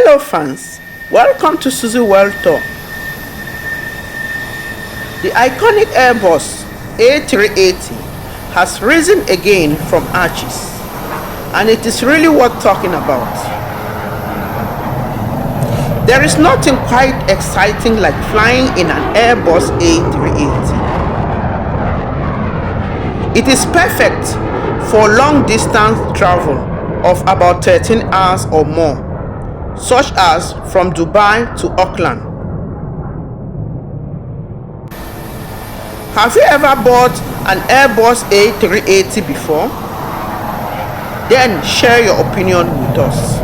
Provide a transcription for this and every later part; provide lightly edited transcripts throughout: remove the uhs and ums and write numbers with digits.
Hello fans, welcome to Suzy World Tour. The iconic Airbus A380 has risen again from ashes, and it is really worth talking about. There is nothing quite exciting like flying in an Airbus A380. It is perfect for long distance travel of about 13 hours or more, such as from Dubai to Auckland. Have you ever bought an Airbus A380 before? Then share your opinion with us.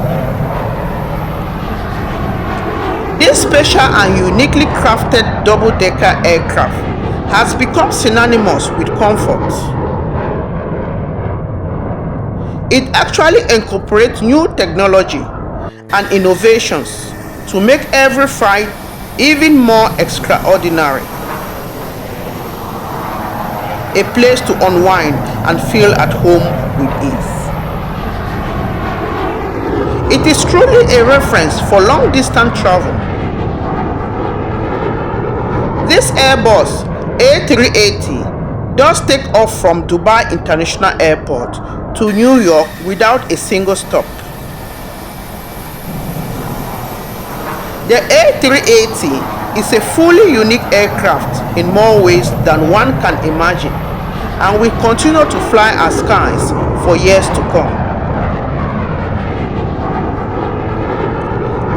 This special and uniquely crafted double-decker aircraft has become synonymous with comfort. It actually incorporates new technology and innovations to make every flight even more extraordinary. A place to unwind and feel at home with ease. It is truly a reference for long distance travel. This Airbus A380 does take off from Dubai International Airport to New York without a single stop. The A380 is a fully unique aircraft in more ways than one can imagine, and will continue to fly our skies for years to come.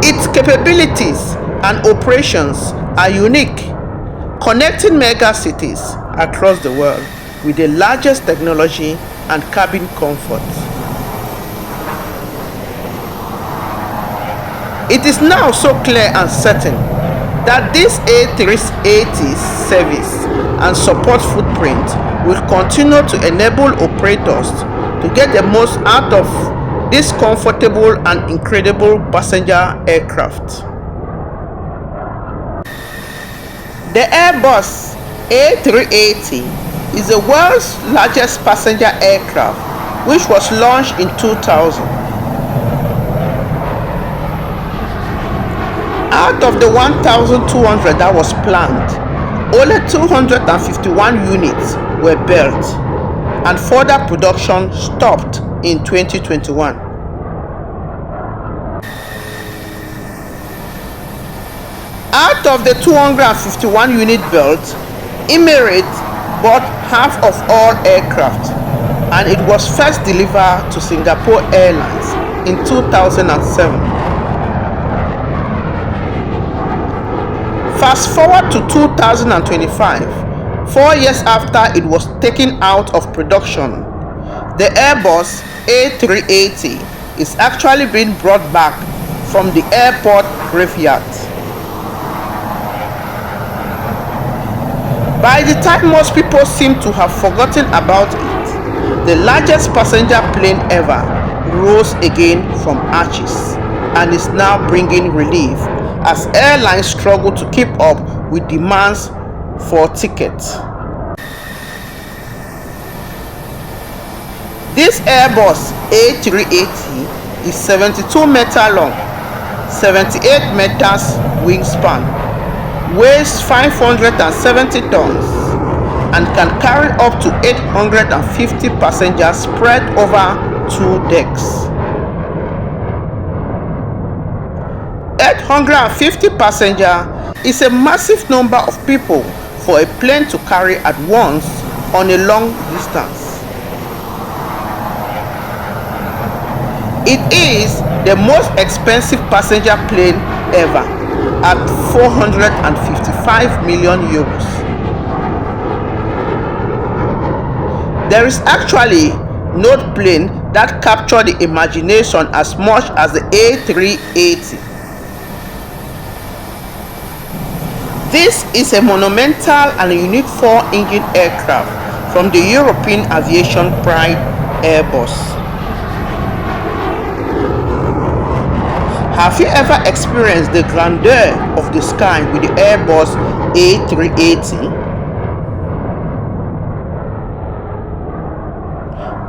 Its capabilities and operations are unique, connecting mega cities across the world with the largest technology and cabin comfort. It is now so clear and certain that this A380's service and support footprint will continue to enable operators to get the most out of this comfortable and incredible passenger aircraft. The Airbus A380 is the world's largest passenger aircraft, which was launched in 2000. Out of the 1,200 that was planned, only 251 units were built, and further production stopped in 2021. Out of the 251 units built, Emirates bought half of all aircraft, and it was first delivered to Singapore Airlines in 2007. Fast forward to 2025, 4 years after it was taken out of production, the Airbus A380 is actually being brought back from the airport graveyard. By the time most people seem to have forgotten about it, the largest passenger plane ever rose again from ashes and is now bringing relief as airlines struggle to keep up with demands for tickets. This Airbus A380 is 72 meters long, 78 meters wingspan, weighs 570 tons, and can carry up to 850 passengers spread over 2 decks. 850 passengers is a massive number of people for a plane to carry at once on a long distance. It is the most expensive passenger plane ever at 455 million euros. There is actually no plane that captured the imagination as much as the A380. This is a monumental and unique 4-engine aircraft from the European aviation pride Airbus. Have you ever experienced the grandeur of the sky with the Airbus A380?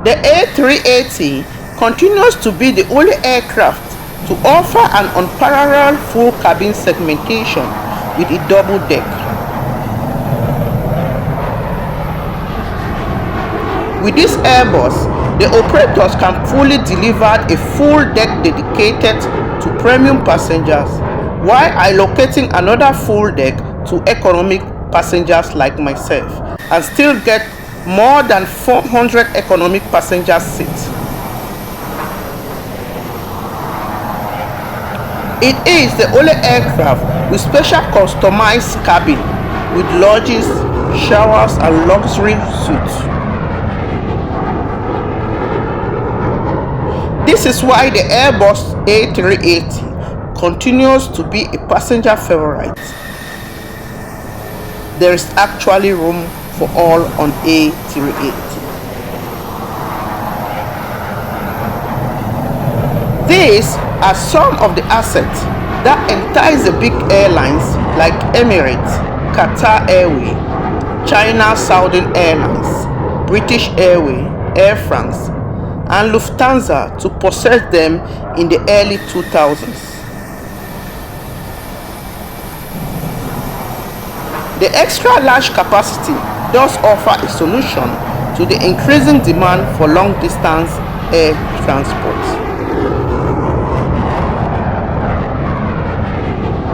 The A380 continues to be the only aircraft to offer an unparalleled full cabin segmentation with a double deck. With this Airbus, the operators can fully deliver a full deck dedicated to premium passengers while allocating another full deck to economic passengers like myself, and still get more than 400 economic passenger seats. It is the only aircraft with special customized cabin with lodges, showers and luxury suites. This is why the Airbus A380 continues to be a passenger favorite. There is actually room for all on A380. These are some of the assets that entice the big airlines like Emirates, Qatar Airways, China Southern Airlines, British Airways, Air France, and Lufthansa to possess them in the early 2000s. The extra large capacity does offer a solution to the increasing demand for long-distance air transport.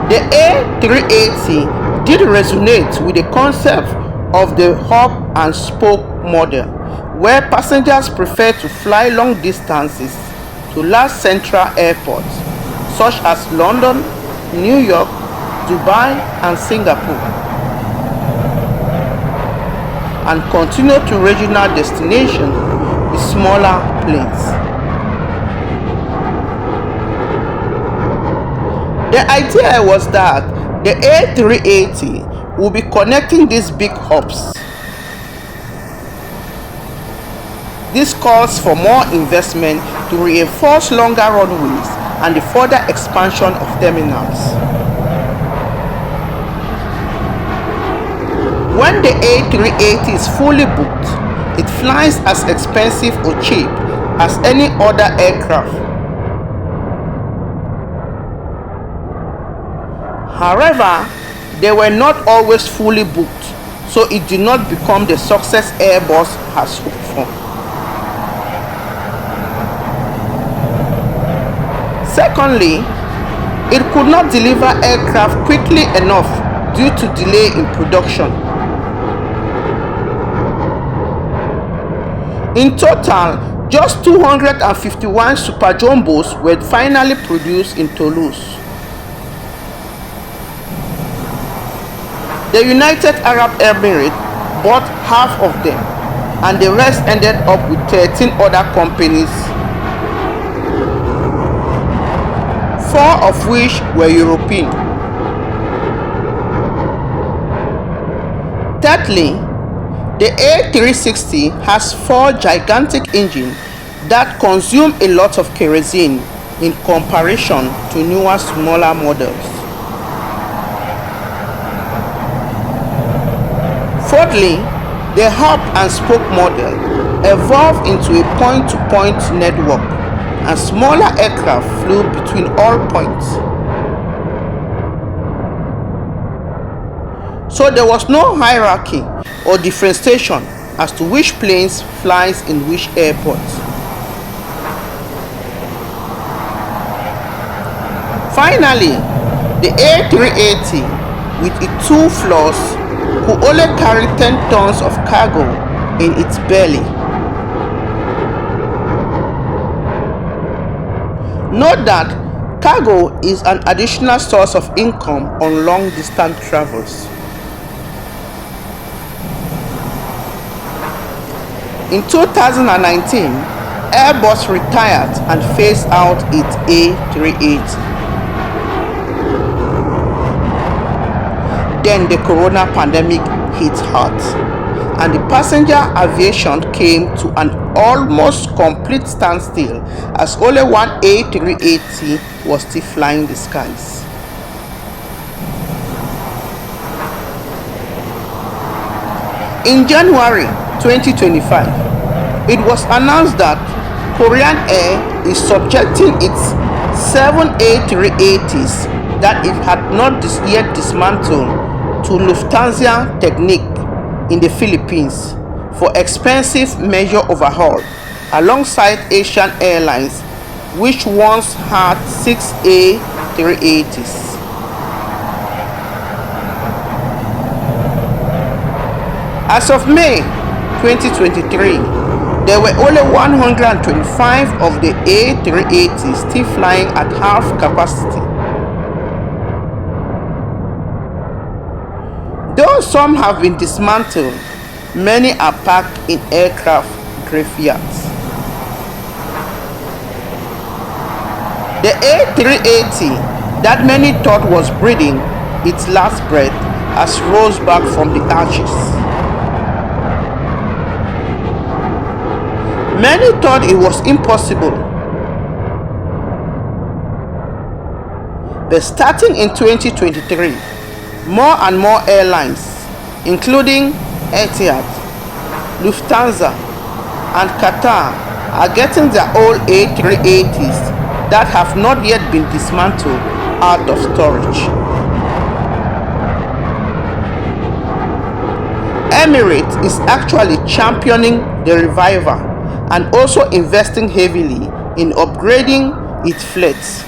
The A380 did resonate with the concept of the hub and spoke model, where passengers prefer to fly long distances to large central airports such as London, New York, Dubai and Singapore, and continue to regional destinations with smaller planes. The idea was that the A380 will be connecting these big hubs. This calls for more investment to reinforce longer runways and the further expansion of terminals. When the A380 is fully booked, it flies as expensive or cheap as any other aircraft. However, they were not always fully booked, so it did not become the success Airbus has hoped for. Secondly, it could not deliver aircraft quickly enough due to delay in production. In total, just 251 Super Jumbos were finally produced in Toulouse. The United Arab Emirates bought half of them, and the rest ended up with 13 other companies, 4 of which were European. Thirdly, the A360 has 4 gigantic engines that consume a lot of kerosene in comparison to newer, smaller models. Fourthly, the hub and spoke model evolved into a point-to-point network, and smaller aircraft flew between all points. So there was no hierarchy or differentiation as to which planes flies in which airports. Finally, the A380 with its 2 floors could only carry 10 tons of cargo in its belly. Note that cargo is an additional source of income on long-distance travels. In 2019, Airbus retired and phased out its A380. Then the corona pandemic hit hard, and the passenger aviation came to an almost complete standstill as only one A380 was still flying the skies. In January 2025, it was announced that Korean Air is subjecting its 7 A380s that it had not yet dismantled to Lufthansa Technik in the Philippines for expensive major overhaul alongside Asian Airlines, which once had 6 A380s. As of May 2023, there were only 125 of the A380s still flying at half capacity. Though some have been dismantled, many are parked in aircraft graveyards. The A380 that many thought was breathing its last breath has rose back from the ashes. Many thought it was impossible, but starting in 2023, more and more airlines, including Etihad, Lufthansa, and Qatar, are getting their old A380s that have not yet been dismantled out of storage. Emirates is actually championing the revival and also investing heavily in upgrading its fleets.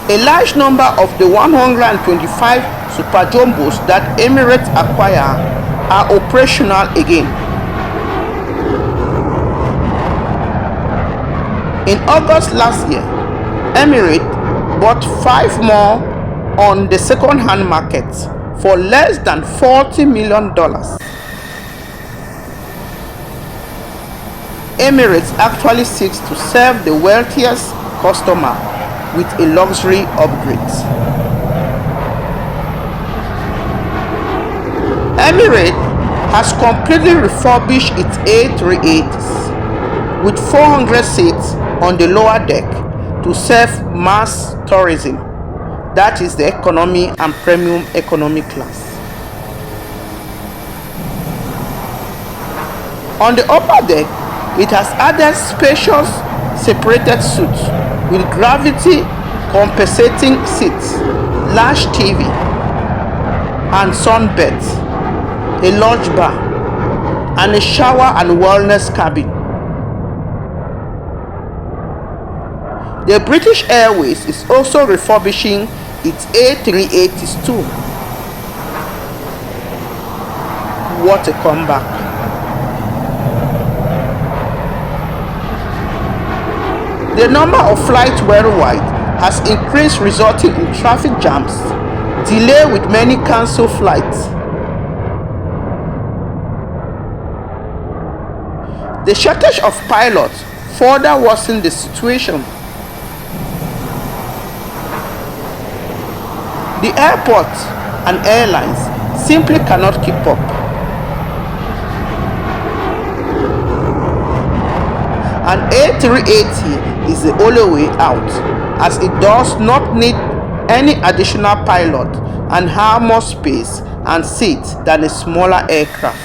A large number of the 125 Super Jumbos that Emirates acquire are operational again. In August last year, Emirates bought 5 more on the second-hand market for less than $40 million. Emirates actually seeks to serve the wealthiest customer with a luxury upgrade. Emirates has completely refurbished its A380s with 400 seats on the lower deck to serve mass tourism, that is the economy and premium economy class. On the upper deck, it has added spacious separated suites with gravity compensating seats, large TV and sunbeds, a lounge bar, and a shower and wellness cabin. The British Airways is also refurbishing its A380s too. What a comeback! The number of flights worldwide has increased, resulting in traffic jams, delay with many cancelled flights. The shortage of pilots further worsened the situation. The airports and airlines simply cannot keep up. An A380 is the only way out, as it does not need any additional pilot and have more space and seats than a smaller aircraft.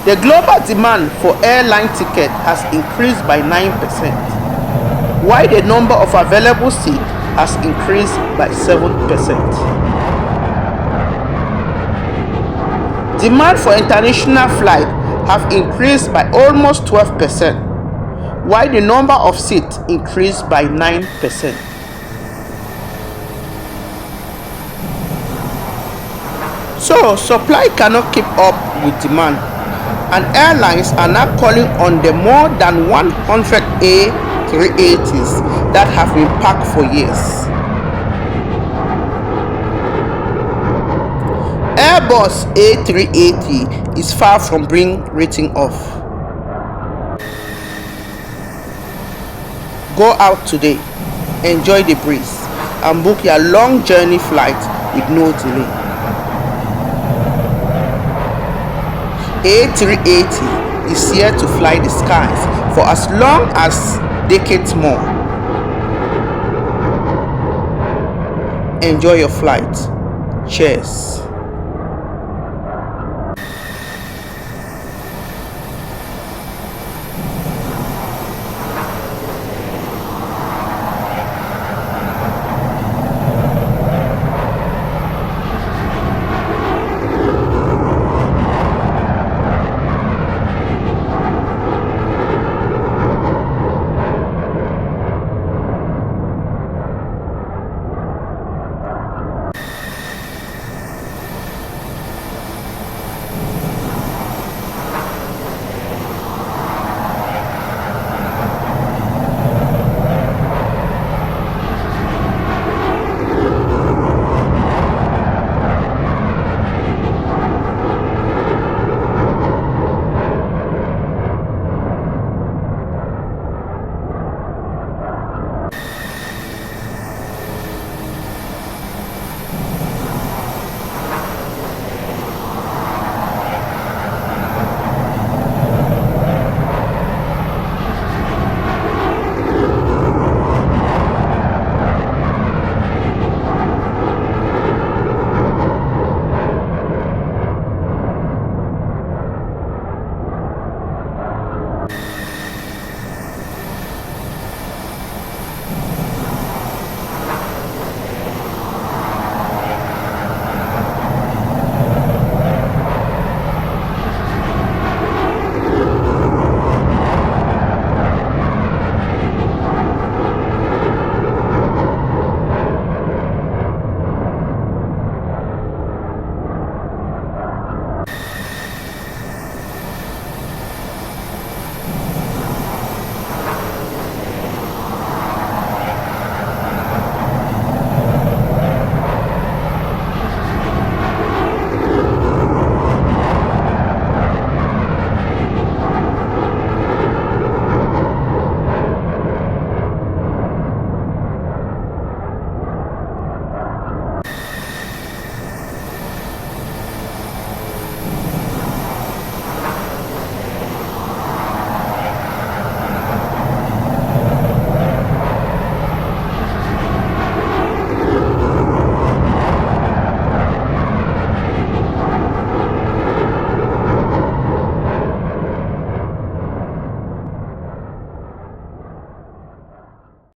The global demand for airline tickets has increased by 9%, while the number of available seats has increased by 7%. Demand for international flights have increased by almost 12%, while the number of seats increased by 9%. So, supply cannot keep up with demand, and airlines are now calling on the more than 100 A380s that have been parked for years. Airbus A380 is far from being written off. Go out today, enjoy the breeze, and book your long journey flight with no delay. A380 is here to fly the skies for as long as decades more. Enjoy your flight. Cheers.